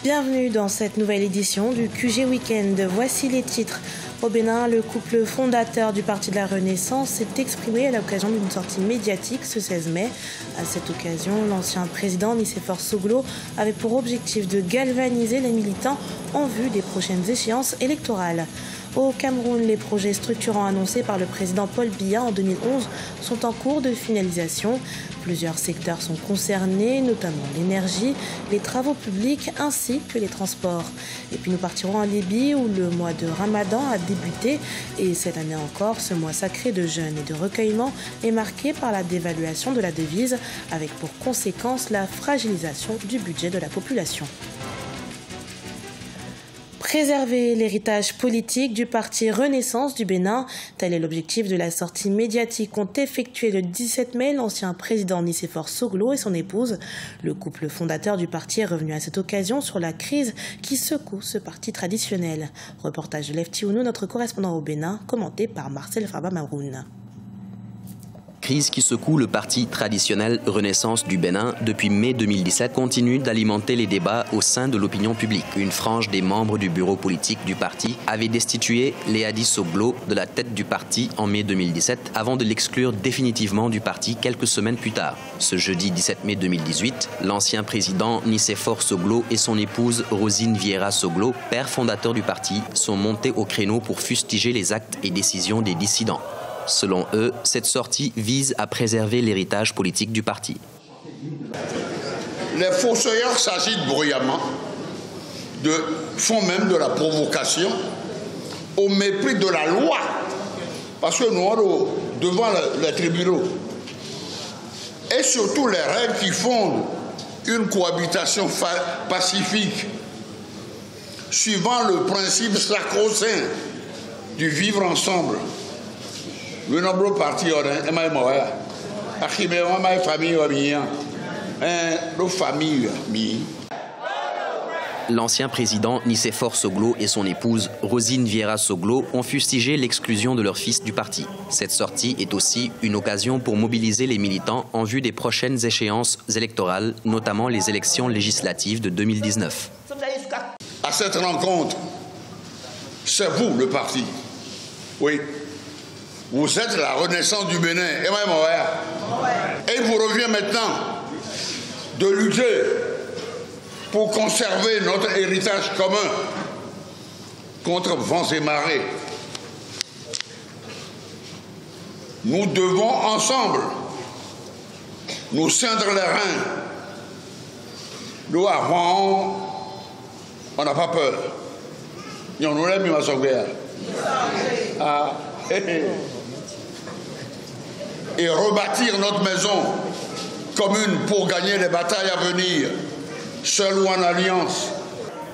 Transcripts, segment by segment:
Bienvenue dans cette nouvelle édition du QG Week-end. Voici les titres. Au Bénin, le couple fondateur du Parti de la Renaissance s'est exprimé à l'occasion d'une sortie médiatique ce 16 mai. À cette occasion, l'ancien président Nicéphore Soglo avait pour objectif de galvaniser les militants en vue des prochaines échéances électorales. Au Cameroun, les projets structurants annoncés par le président Paul Biya en 2011 sont en cours de finalisation. Plusieurs secteurs sont concernés, notamment l'énergie, les travaux publics ainsi que les transports. Et puis nous partirons en Libye où le mois de Ramadan a débuté et cette année encore, ce mois sacré de jeûne et de recueillement est marqué par la dévaluation de la devise avec pour conséquence la fragilisation du budget de la population. Préserver l'héritage politique du parti Renaissance du Bénin, tel est l'objectif de la sortie médiatique qu'ont effectué le 17 mai l'ancien président Nicéphore Soglo et son épouse. Le couple fondateur du parti est revenu à cette occasion sur la crise qui secoue ce parti traditionnel. Reportage de Lefty Ounou, notre correspondant au Bénin, commenté par Marcel Farba Maroun. Crise qui secoue le parti traditionnel Renaissance du Bénin depuis mai 2017 continue d'alimenter les débats au sein de l'opinion publique. Une frange des membres du bureau politique du parti avait destitué Léadi Soglo de la tête du parti en mai 2017 avant de l'exclure définitivement du parti quelques semaines plus tard. Ce jeudi 17 mai 2018, l'ancien président Nicéphore Soglo et son épouse Rosine Vieira Soglo, père fondateur du parti, sont montés au créneau pour fustiger les actes et décisions des dissidents. Selon eux, cette sortie vise à préserver l'héritage politique du parti. Les fossoyeurs s'agitent bruyamment, font même de la provocation au mépris de la loi. Parce que nous sommes devant les tribunaux. Et surtout les règles qui fondent une cohabitation pacifique, suivant le principe sacro-saint du vivre ensemble. Le nombre de partis, L'ancien président Nicéphore Soglo et son épouse Rosine Vieira Soglo ont fustigé l'exclusion de leur fils du parti. Cette sortie est aussi une occasion pour mobiliser les militants en vue des prochaines échéances électorales, notamment les élections législatives de 2019. À cette rencontre, c'est vous le parti. Oui. Vous êtes la Renaissance du Bénin. Et il vous revient maintenant de lutter pour conserver notre héritage commun contre vents et marées. Nous devons ensemble nous ceindre les reins. Nous avons, on n'a pas peur. Nous l'aime, et rebâtir notre maison commune pour gagner les batailles à venir, seul ou en alliance.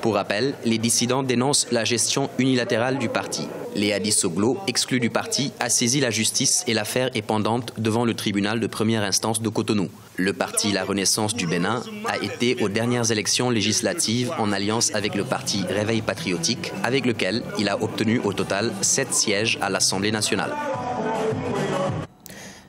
Pour rappel, les dissidents dénoncent la gestion unilatérale du parti. Léadi Soglo, exclu du parti, a saisi la justice et l'affaire est pendante devant le tribunal de première instance de Cotonou. Le parti La Renaissance du Bénin a été aux dernières élections législatives en alliance avec le parti Réveil Patriotique, avec lequel il a obtenu au total 7 sièges à l'Assemblée nationale.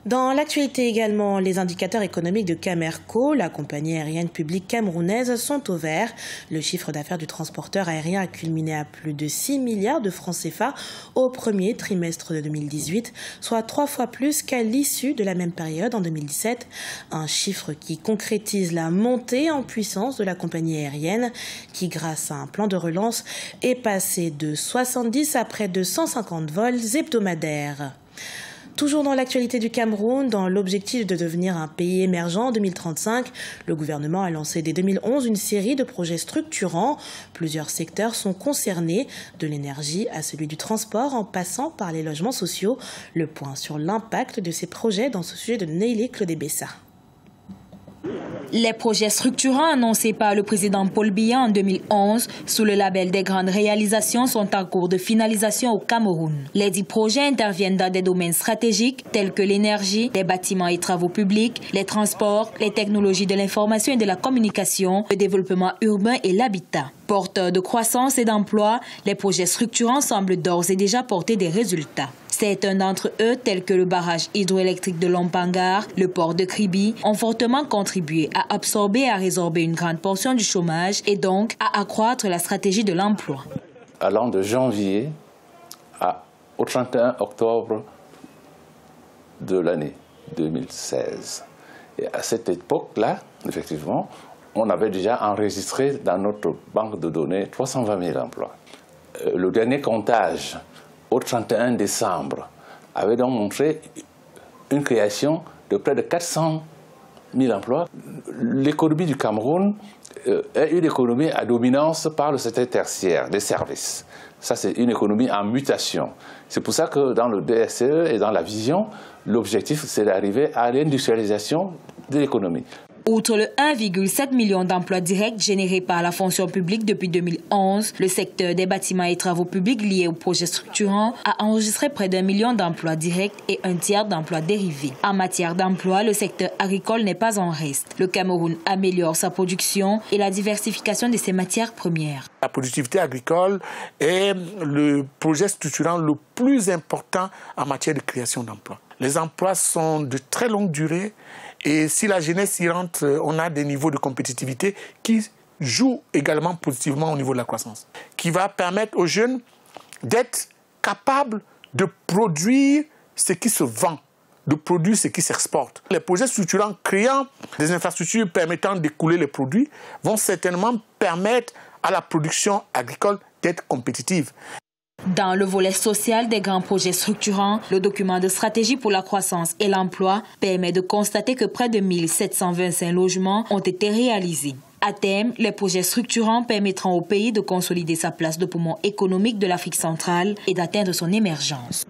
Dans l'actualité également, les indicateurs économiques de Camerco, la compagnie aérienne publique camerounaise, sont au vert. Le chiffre d'affaires du transporteur aérien a culminé à plus de 6 milliards de francs CFA au premier trimestre de 2018, soit 3 fois plus qu'à l'issue de la même période en 2017. Un chiffre qui concrétise la montée en puissance de la compagnie aérienne qui, grâce à un plan de relance, est passée de 70 à près de 150 vols hebdomadaires. Toujours dans l'actualité du Cameroun, dans l'objectif de devenir un pays émergent en 2035, le gouvernement a lancé dès 2011 une série de projets structurants. Plusieurs secteurs sont concernés, de l'énergie à celui du transport en passant par les logements sociaux. Le point sur l'impact de ces projets dans ce sujet de Neilé Claudé-Bessa. Les projets structurants annoncés par le président Paul Biya en 2011 sous le label des grandes réalisations sont en cours de finalisation au Cameroun. Les 10 projets interviennent dans des domaines stratégiques tels que l'énergie, les bâtiments et travaux publics, les transports, les technologies de l'information et de la communication, le développement urbain et l'habitat. Porteurs de croissance et d'emploi, les projets structurants semblent d'ores et déjà porter des résultats. Certains d'entre eux, tels que le barrage hydroélectrique de Lompangar, le port de Kribi, ont fortement contribué à absorber et à résorber une grande portion du chômage et donc à accroître la stratégie de l'emploi. Allant de janvier au 31 octobre de l'année 2016. Et à cette époque-là, effectivement, on avait déjà enregistré dans notre banque de données 320 000 emplois. Le dernier comptage au 31 décembre avait donc montré une création de près de 400 000 emplois. L'économie du Cameroun est une économie à dominance par le secteur tertiaire, des services. Ça, c'est une économie en mutation. C'est pour ça que dans le DSE et dans la vision, l'objectif, c'est d'arriver à l'industrialisation de l'économie. Outre le 1,7 million d'emplois directs générés par la fonction publique depuis 2011, le secteur des bâtiments et travaux publics liés aux projets structurants a enregistré près d'1 million d'emplois directs et un tiers d'emplois dérivés. En matière d'emploi, le secteur agricole n'est pas en reste. Le Cameroun améliore sa production et la diversification de ses matières premières. La productivité agricole est le projet structurant le plus important en matière de création d'emplois. Les emplois sont de très longue durée et si la jeunesse y rentre, on a des niveaux de compétitivité qui jouent également positivement au niveau de la croissance, qui va permettre aux jeunes d'être capables de produire ce qui se vend, de produire ce qui s'exporte. Les projets structurants créant des infrastructures permettant d'écouler les produits vont certainement permettre à la production agricole d'être compétitive. Dans le volet social des grands projets structurants, le document de stratégie pour la croissance et l'emploi permet de constater que près de 1725 logements ont été réalisés. À terme, les projets structurants permettront au pays de consolider sa place de poumon économique de l'Afrique centrale et d'atteindre son émergence.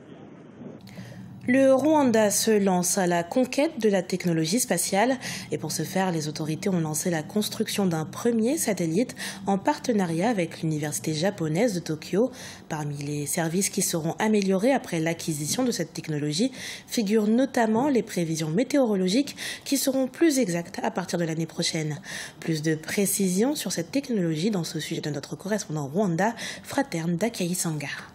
Le Rwanda se lance à la conquête de la technologie spatiale et pour ce faire, les autorités ont lancé la construction d'un premier satellite en partenariat avec l'université japonaise de Tokyo. Parmi les services qui seront améliorés après l'acquisition de cette technologie figurent notamment les prévisions météorologiques qui seront plus exactes à partir de l'année prochaine. Plus de précisions sur cette technologie dans ce sujet de notre correspondant Rwanda, Fraterne Dakayi Sangar.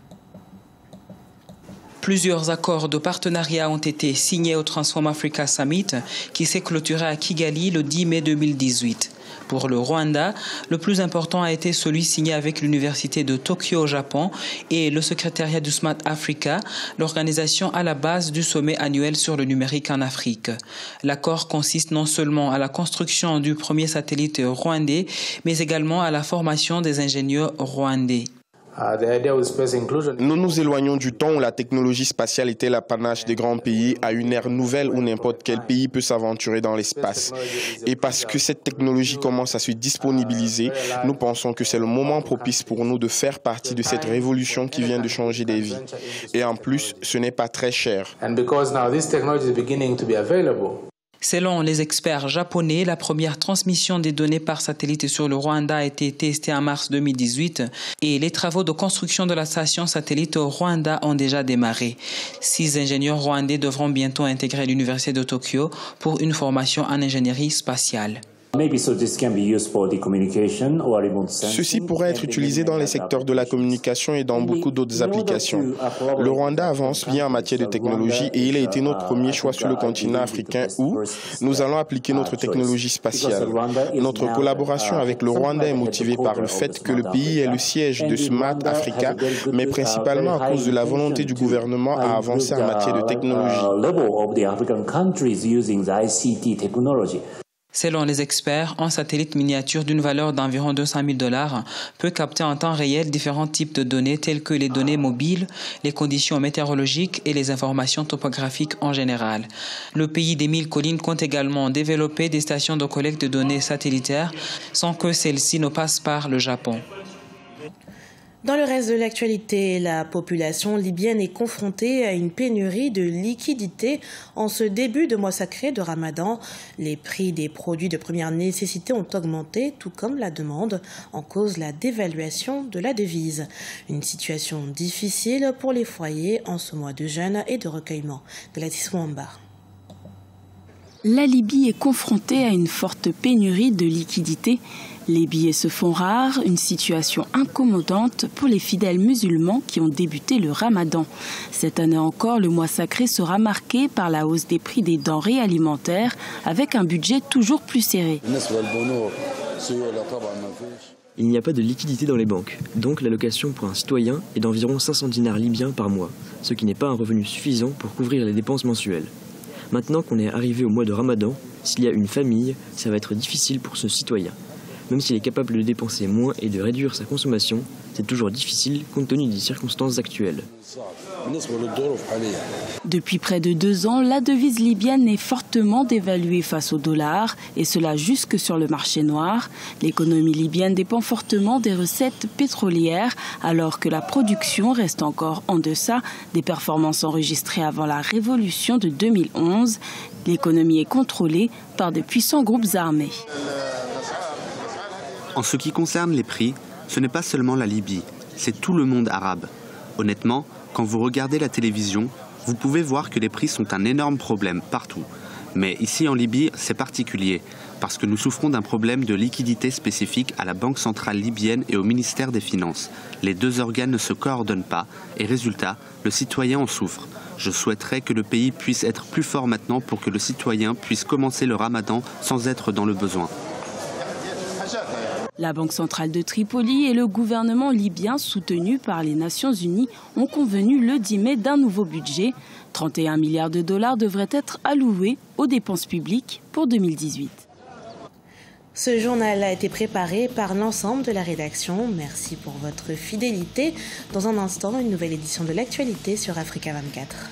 Plusieurs accords de partenariat ont été signés au Transform Africa Summit qui s'est clôturé à Kigali le 10 mai 2018. Pour le Rwanda, le plus important a été celui signé avec l'Université de Tokyo au Japon et le secrétariat du Smart Africa, l'organisation à la base du sommet annuel sur le numérique en Afrique. L'accord consiste non seulement à la construction du premier satellite rwandais, mais également à la formation des ingénieurs rwandais. Nous nous éloignons du temps où la technologie spatiale était l'apanage des grands pays à une ère nouvelle où n'importe quel pays peut s'aventurer dans l'espace. Et parce que cette technologie commence à se disponibiliser, nous pensons que c'est le moment propice pour nous de faire partie de cette révolution qui vient de changer des vies. Et en plus, ce n'est pas très cher. Selon les experts japonais, la première transmission des données par satellite sur le Rwanda a été testée en mars 2018 et les travaux de construction de la station satellite au Rwanda ont déjà démarré. 6 ingénieurs rwandais devront bientôt intégrer l'Université de Tokyo pour une formation en ingénierie spatiale. Ceci pourrait être utilisé dans les secteurs de la communication et dans beaucoup d'autres applications. Le Rwanda avance bien en matière de technologie et il a été notre premier choix sur le continent africain où nous allons appliquer notre technologie spatiale. Notre collaboration avec le Rwanda est motivée par le fait que le pays est le siège de Smart Africa, mais principalement à cause de la volonté du gouvernement à avancer en matière de technologie. Selon les experts, un satellite miniature d'une valeur d'environ $200 000 peut capter en temps réel différents types de données telles que les données mobiles, les conditions météorologiques et les informations topographiques en général. Le pays des 1000 collines compte également développer des stations de collecte de données satellitaires sans que celles-ci ne passent par le Japon. Dans le reste de l'actualité, la population libyenne est confrontée à une pénurie de liquidités en ce début de mois sacré de Ramadan. Les prix des produits de première nécessité ont augmenté, tout comme la demande, en cause la dévaluation de la devise. Une situation difficile pour les foyers en ce mois de jeûne et de recueillement. Gladys Mwamba. La Libye est confrontée à une forte pénurie de liquidités Les billets se font rares, une situation incommodante pour les fidèles musulmans qui ont débuté le ramadan. Cette année encore, le mois sacré sera marqué par la hausse des prix des denrées alimentaires avec un budget toujours plus serré. Il n'y a pas de liquidité dans les banques, donc l'allocation pour un citoyen est d'environ 500 dinars libyens par mois, ce qui n'est pas un revenu suffisant pour couvrir les dépenses mensuelles. Maintenant qu'on est arrivé au mois de Ramadan, s'il y a une famille, ça va être difficile pour ce citoyen. Même s'il est capable de dépenser moins et de réduire sa consommation, c'est toujours difficile compte tenu des circonstances actuelles. Depuis près de 2 ans, la devise libyenne est fortement dévaluée face au dollar, et cela jusque sur le marché noir. L'économie libyenne dépend fortement des recettes pétrolières, alors que la production reste encore en deçà des performances enregistrées avant la révolution de 2011. L'économie est contrôlée par de puissants groupes armés. En ce qui concerne les prix, ce n'est pas seulement la Libye, c'est tout le monde arabe. Honnêtement, quand vous regardez la télévision, vous pouvez voir que les prix sont un énorme problème partout. Mais ici en Libye, c'est particulier, parce que nous souffrons d'un problème de liquidité spécifique à la Banque centrale libyenne et au ministère des Finances. Les 2 organes ne se coordonnent pas, et résultat, le citoyen en souffre. Je souhaiterais que le pays puisse être plus fort maintenant pour que le citoyen puisse commencer le ramadan sans être dans le besoin. La Banque centrale de Tripoli et le gouvernement libyen, soutenu par les Nations Unies, ont convenu le 10 mai d'un nouveau budget. 31 milliards de dollars devraient être alloués aux dépenses publiques pour 2018. Ce journal a été préparé par l'ensemble de la rédaction. Merci pour votre fidélité. Dans un instant, une nouvelle édition de l'actualité sur Africa 24.